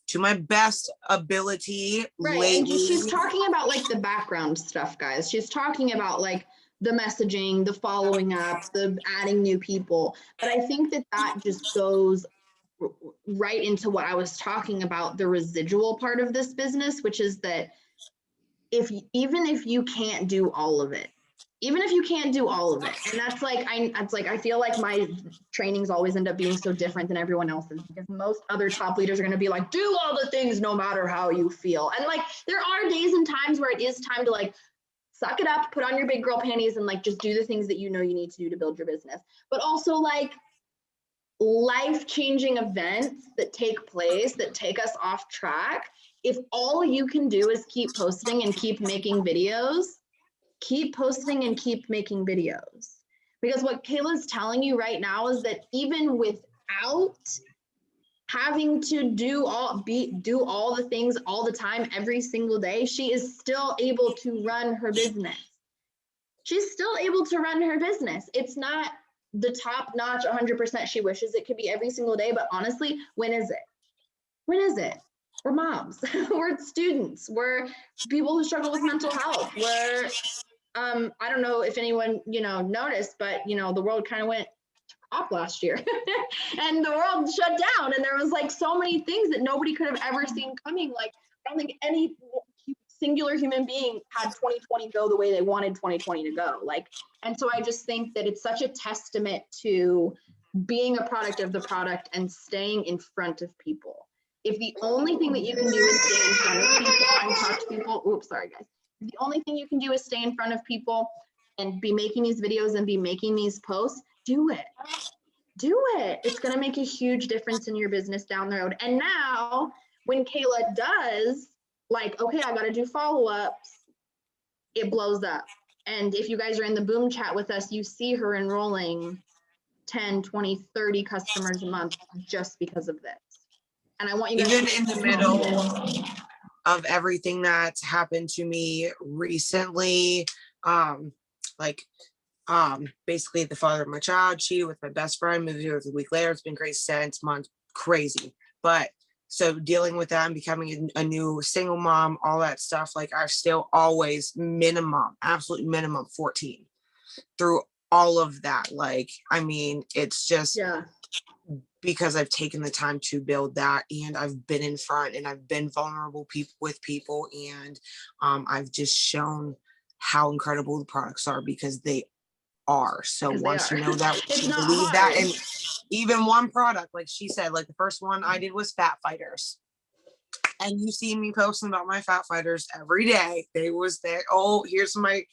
to my best ability lately. And she's talking about like the background stuff, guys. She's talking about like the messaging, the following up, the adding new people. But I think that just goes right into what I was talking about, the residual part of this business, which is that even if you can't do all of it, and that's like, I feel like my trainings always end up being so different than everyone else's, because most other top leaders are going to be like, do all the things no matter how you feel. And like, there are days and times where it is time to like suck it up, put on your big girl panties, and like just do the things that you know you need to do to build your business. But also like life-changing events that take place that take us off track. If all you can do is keep posting and keep making videos, keep posting and keep making videos. Because what Kayla's telling you right now is that even without having to do all the things all the time, every single day, she is still able to run her business. She's still able to run her business. It's not the top notch 100% she wishes it could be every single day, but honestly, when is it? When is it? We're moms, we're students, we're people who struggle with mental health, we're I don't know if anyone, noticed, but, the world kind of went off last year and the world shut down. And there was like so many things that nobody could have ever seen coming. Like, I don't think any singular human being had 2020 go the way they wanted 2020 to go. Like, and so I just think that it's such a testament to being a product of the product and staying in front of people. If the only thing that you can do is stay in front of people and talk to people, oops, sorry guys. The only thing you can do is stay in front of people and be making these videos and be making these posts, do it. Do it. It's going to make a huge difference in your business down the road. And now when Kayla does, like, okay, I got to do follow-ups, it blows up. And if you guys are in the Boom chat with us, you see her enrolling 10, 20, 30 customers a month just because of this. And I want you guys even in the middle of everything that's happened to me recently, basically the father of my child cheated with my best friend, moved here a week later. It's been great since, month crazy. But so dealing with that and becoming a new single mom, all that stuff, like I've still always absolute minimum 14 through all of that. Like, I mean, it's just, because I've taken the time to build that, and I've been in front and I've been vulnerable with people, and I've just shown how incredible the products are, because they are. So once you know that, you believe that, and even one product, like she said, like the first one I did was fat fighters, and you see me posting about my fat fighters every day. They was there. Oh, here's my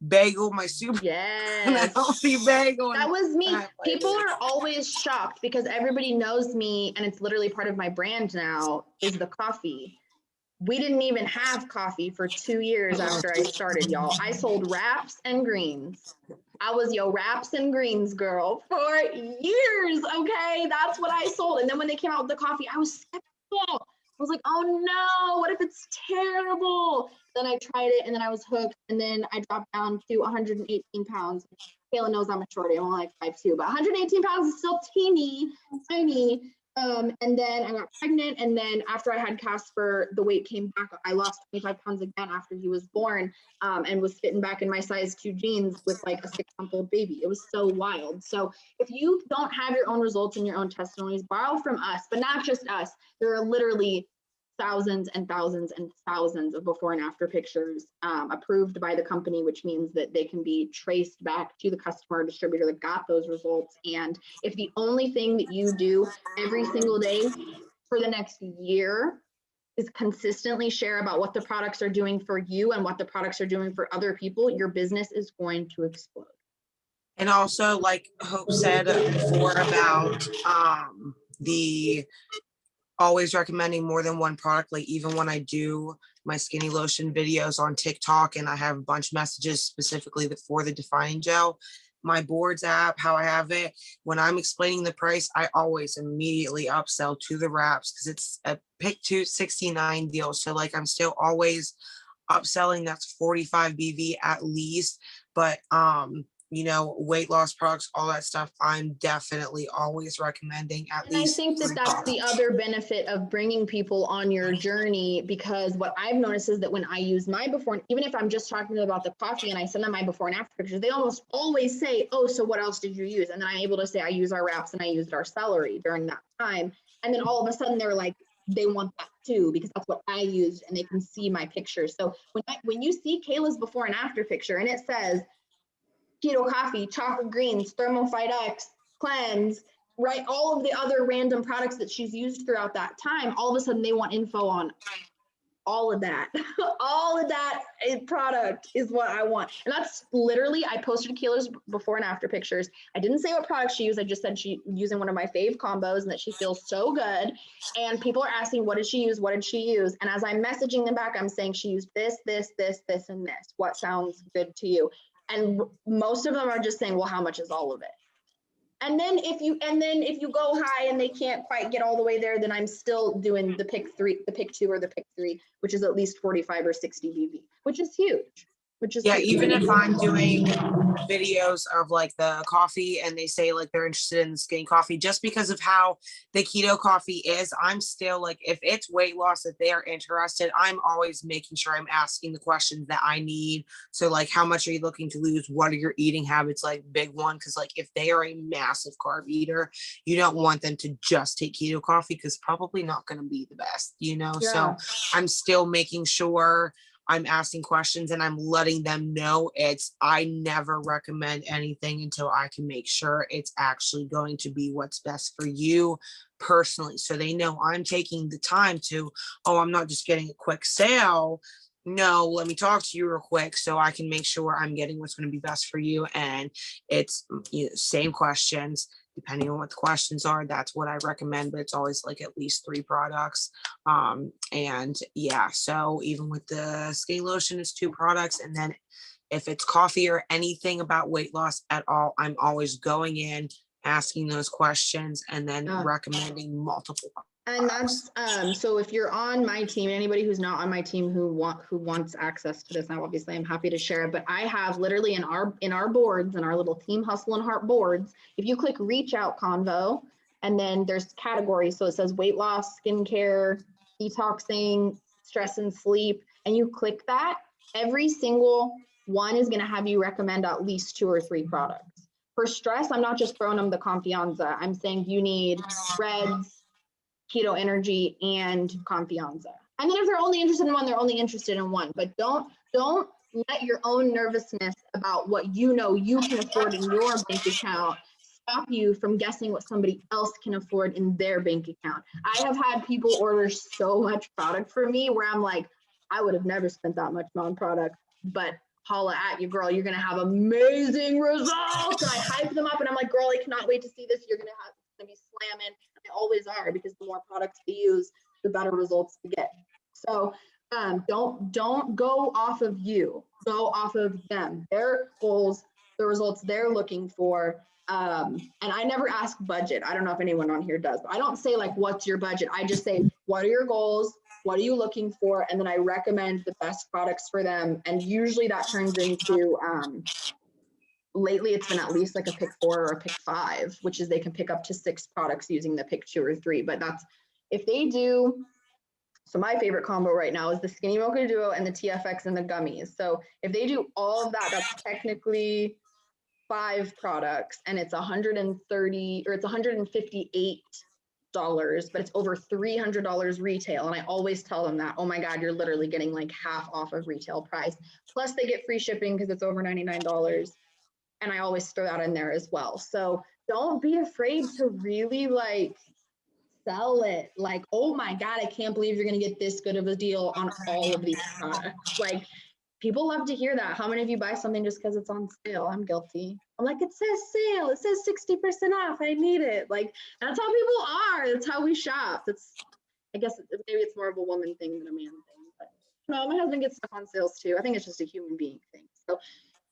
bagel, my super healthy bagel. That was me. People are always shocked because everybody knows me, and it's literally part of my brand now, is the coffee. We didn't even have coffee for 2 years after I started, y'all. I sold wraps and greens. I was your wraps and greens girl for years, okay? That's what I sold. And then when they came out with the coffee, I was skeptical. I was like, oh no, what if it's terrible? Then I tried it and then I was hooked, and then I dropped down to 118 pounds. Kayla knows I'm a shorty, I'm only like 5'2", but 118 pounds is still teeny, tiny. And then I got pregnant, and then after I had Casper, the weight came back. I lost 25 pounds again after he was born, and was fitting back in my size 2 jeans with like a 6-month-old baby. It was so wild. So if you don't have your own results and your own testimonies, borrow from us, but not just us. There are literally thousands and thousands and thousands of before and after pictures approved by the company, which means that they can be traced back to the customer or distributor that got those results. And if the only thing that you do every single day for the next year is consistently share about what the products are doing for you and what the products are doing for other people, your business is going to explode. And also, like Hope said before about the always recommending more than one product. Like even when I do my skinny lotion videos on TikTok and I have a bunch of messages specifically for the Define Gel, my boards app, how I have it, when I'm explaining the price, I always immediately upsell to the wraps because it's a pick $269 deal. So like I'm still always upselling. That's 45 BV at least. But weight loss products, all that stuff, I'm definitely always recommending at least. I think that that's the other benefit of bringing people on your journey, because what I've noticed is that when I use my before, even if I'm just talking about the coffee and I send them my before and after pictures, they almost always say, oh, so what else did you use? And then I'm able to say, I use our wraps and I used our celery during that time. And then all of a sudden they're like, they want that too, because that's what I used, and they can see my pictures. So when you see Kayla's before and after picture and it says keto coffee, chocolate greens, thermophyte X, cleanse, right? All of the other random products that she's used throughout that time, all of a sudden they want info on all of that. All of that product is what I want. And that's literally, I posted Kayla's before and after pictures. I didn't say what product she used. I just said she using one of my fave combos and that she feels so good. And people are asking, what did she use? What did she use? And as I'm messaging them back, I'm saying she used this, this, this, this, and this. What sounds good to you? And most of them are just saying, well, how much is all of it? And then if you go high and they can't quite get all the way there, then I'm still doing the pick 2 or the pick 3, which is at least 45 or 60 BV, which is huge. Yeah, even if I'm doing videos of like the coffee and they say like they're interested in skinny coffee, just because of how the keto coffee is, I'm still like, if it's weight loss that they are interested, I'm always making sure I'm asking the questions that I need. So like, how much are you looking to lose? What are your eating habits? Like, big one, because like if they are a massive carb eater, you don't want them to just take keto coffee because probably not going to be the best, you know? Yeah. So I'm still making sure I'm asking questions and I'm letting them know I never recommend anything until I can make sure it's actually going to be what's best for you personally. So they know I'm taking the time to, oh, I'm not just getting a quick sale. No, let me talk to you real quick so I can make sure I'm getting what's going to be best for you. And it's, you know, same questions. Depending on what the questions are, that's what I recommend, but it's always like at least 3 products. And yeah, so even with the skin lotion, it's 2 products. And then if it's coffee or anything about weight loss at all, I'm always going in, asking those questions, and then recommending multiple products. And that's so if you're on my team, anybody who's not on my team who wants access to this, now obviously I'm happy to share it, but I have literally in our boards, in our little Team Hustle and Heart boards, if you click reach out convo, and then there's categories, so it says weight loss, skincare, detoxing, stress and sleep, and you click that, every single one is going to have you recommend at least 2 or 3 products. For stress, I'm not just throwing them the Confianza. I'm saying you need Reds, Keto Energy, and Confianza. And then if they're only interested in one, they're only interested in one. But don't let your own nervousness about what you know you can afford in your bank account stop you from guessing what somebody else can afford in their bank account. I have had people order so much product for me where I'm like, I would have never spent that much on product, but holla at you, girl. You're gonna have amazing results. I hype them up and I'm like, girl, I cannot wait to see this. You're gonna be slamming. They always are, because the more products they use, the better results we get. So don't go off of you, go off of them, their goals, the results they're looking for. And I never ask budget. I don't know if anyone on here does, but I don't say like, what's your budget? I just say, what are your goals? What are you looking for? And then I recommend the best products for them. And usually that turns into, lately it's been at least like a pick 4 or a pick 5, which is they can pick up to 6 products using the pick 2 or 3. But that's if they do. So my favorite combo right now is the Skinny Mocha Duo and the TFX and the gummies. So if they do all of that, that's technically 5 products, and it's 130 or it's $158, but it's over $300 retail. And I always tell them that, oh my God, you're literally getting like half off of retail price. Plus they get free shipping because it's over $99. And I always throw that in there as well. So don't be afraid to really like sell it. Like, oh my God, I can't believe you're going to get this good of a deal on all of these products. Like, people love to hear that. How many of you buy something just because it's on sale? I'm guilty. I'm like, it says sale. It says 60% off. I need it. Like, that's how people are. That's how we shop. That's, I guess maybe it's more of a woman thing than a man thing. But no, my husband gets stuff on sales too. I think it's just a human being thing. So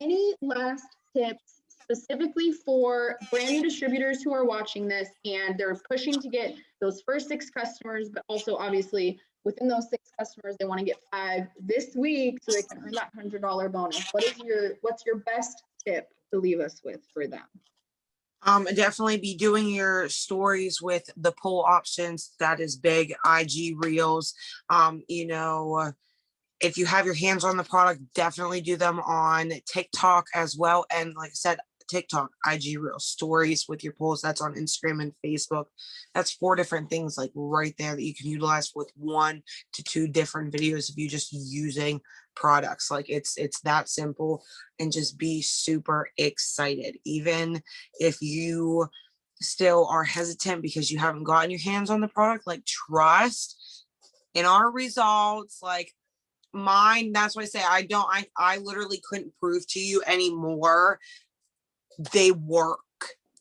any last tips specifically for brand new distributors who are watching this and they're pushing to get those first 6 customers, but also obviously within those 6 customers, they want to get 5 this week so they can earn that $100 bonus. What's your best tip to leave us with for them? Definitely be doing your stories with the poll options. That is big. IG reels. If you have your hands on the product, definitely do them on TikTok as well. And like I said, TikTok, IG Reels, stories with your polls. That's on Instagram and Facebook. That's 4 different things like right there that you can utilize with 1 to 2 different videos of you just using products. Like it's that simple, and just be super excited. Even if you still are hesitant because you haven't gotten your hands on the product, like trust in our results, like mine, that's why I say I literally couldn't prove to you anymore. They work.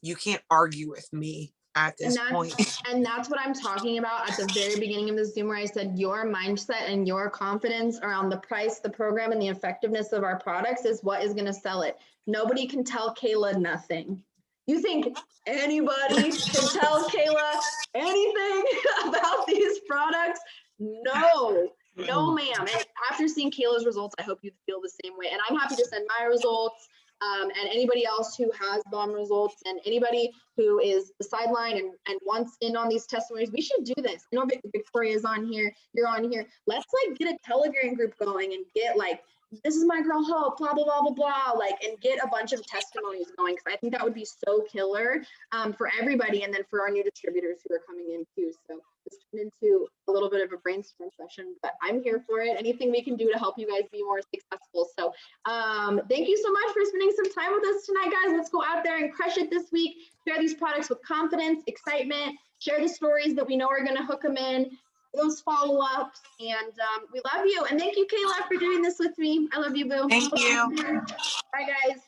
You can't argue with me at this point. And that's what I'm talking about at the very beginning of the Zoom, where I said your mindset and your confidence around the price, the program, and the effectiveness of our products is what is going to sell it. Nobody can tell Kayla nothing. You think anybody can tell Kayla anything about these products? No, no, ma'am. And after seeing Kayla's results, I hope you feel the same way. And I'm happy to send my results. And anybody else who has bomb results, and anybody who is the sideline and wants in on these testimonies, we should do this. I know Victoria's on here, you're on here. Let's like get a Telegram group going and get like, this is my girl Hope, blah, blah, blah, blah, blah, like, and get a bunch of testimonies going, because I think that would be so killer for everybody, and then for our new distributors who are coming in too. So this turned into a little bit of a brainstorm session, but I'm here for it. Anything we can do to help you guys be more successful. So thank you so much for spending some time with us tonight, guys. Let's go out there and crush it this week. Share these products with confidence, excitement, share the stories that we know are going to hook them in, those follow-ups, and we love you. And thank you, Kayla, for doing this with me. I love you, boo. Thank you. Bye, guys.